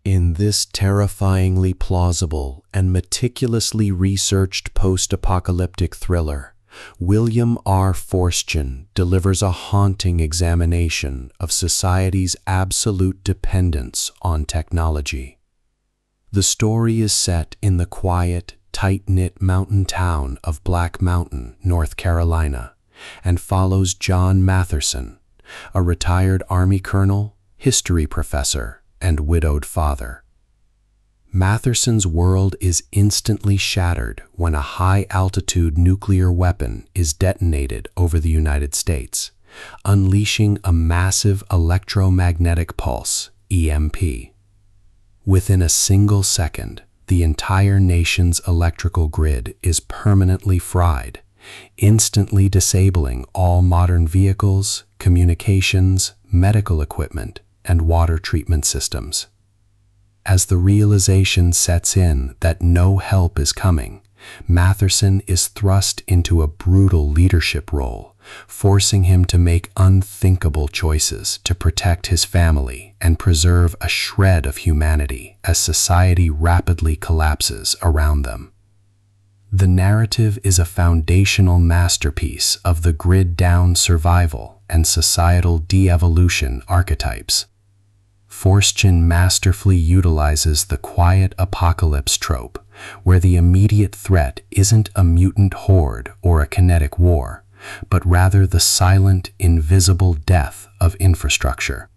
In this terrifyingly plausible and meticulously researched post-apocalyptic thriller, William R. Forstchen delivers a haunting examination of society's absolute dependence on technology. The story is set in the quiet, tight-knit mountain town of Black Mountain, North Carolina, and follows John Matherson, a retired Army colonel, history professor, and widowed father. Matherson's world is instantly shattered when a high-altitude nuclear weapon is detonated over the United States, unleashing a massive electromagnetic pulse, EMP. Within a single second, the entire nation's electrical grid is permanently fried, instantly disabling all modern vehicles, communications, medical equipment, and water treatment systems. As the realization sets in that no help is coming, Matherson is thrust into a brutal leadership role, forcing him to make unthinkable choices to protect his family and preserve a shred of humanity as society rapidly collapses around them. The narrative is a foundational masterpiece of the grid-down survival and societal de-evolution archetypes. Forstchen masterfully utilizes the quiet apocalypse trope, where the immediate threat isn't a mutant horde or a kinetic war, but rather the silent, invisible death of infrastructure.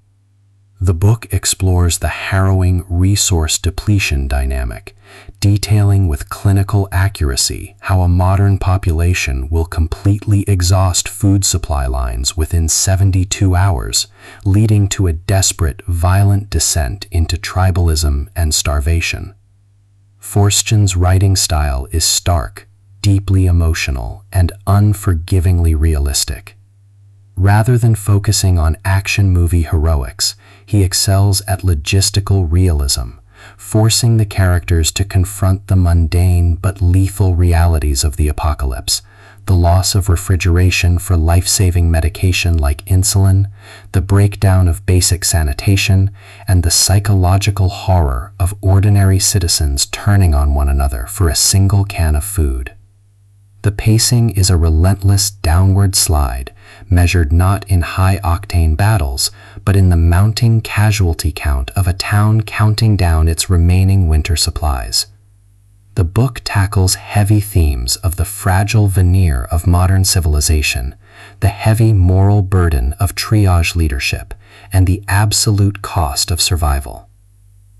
The book explores the harrowing resource depletion dynamic, detailing with clinical accuracy how a modern population will completely exhaust food supply lines within 72 hours, leading to a desperate, violent descent into tribalism and starvation. Forstchen's writing style is stark, deeply emotional, and unforgivingly realistic. Rather than focusing on action movie heroics, he excels at logistical realism, forcing the characters to confront the mundane but lethal realities of the apocalypse: the loss of refrigeration for life-saving medication like insulin, the breakdown of basic sanitation, and the psychological horror of ordinary citizens turning on one another for a single can of food. The pacing is a relentless downward slide, measured not in high-octane battles, but in the mounting casualty count of a town counting down its remaining winter supplies. The book tackles heavy themes of the fragile veneer of modern civilization, the heavy moral burden of triage leadership, and the absolute cost of survival.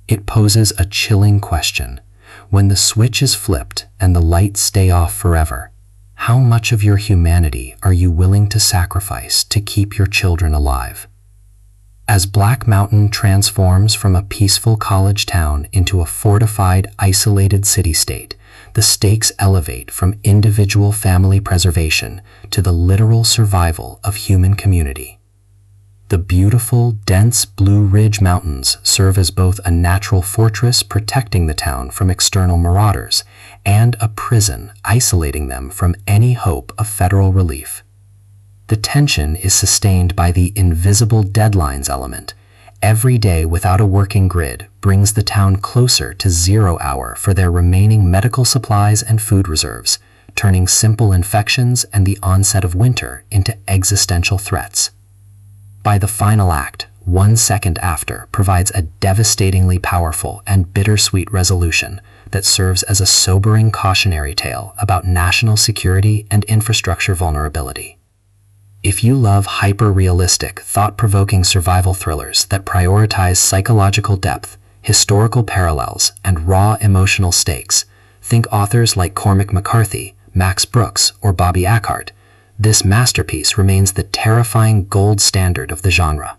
It poses a chilling question: when the switch is flipped and the lights stay off forever, how much of your humanity are you willing to sacrifice to keep your children alive? As Black Mountain transforms from a peaceful college town into a fortified, isolated city-state, the stakes elevate from individual family preservation to the literal survival of human community. The beautiful, dense Blue Ridge Mountains serve as both a natural fortress protecting the town from external marauders and a prison isolating them from any hope of federal relief. The tension is sustained by the invisible deadlines element. Every day without a working grid brings the town closer to 0 hour for their remaining medical supplies and food reserves, turning simple infections and the onset of winter into existential threats. By the final act, 1 second after provides a devastatingly powerful and bittersweet resolution that serves as a sobering cautionary tale about national security and infrastructure vulnerability. If you love hyper-realistic, thought-provoking survival thrillers that prioritize psychological depth, historical parallels, and raw emotional stakes, think authors like Cormac McCarthy, Max Brooks, or Bobby Ackhart, this masterpiece remains the terrifying gold standard of the genre.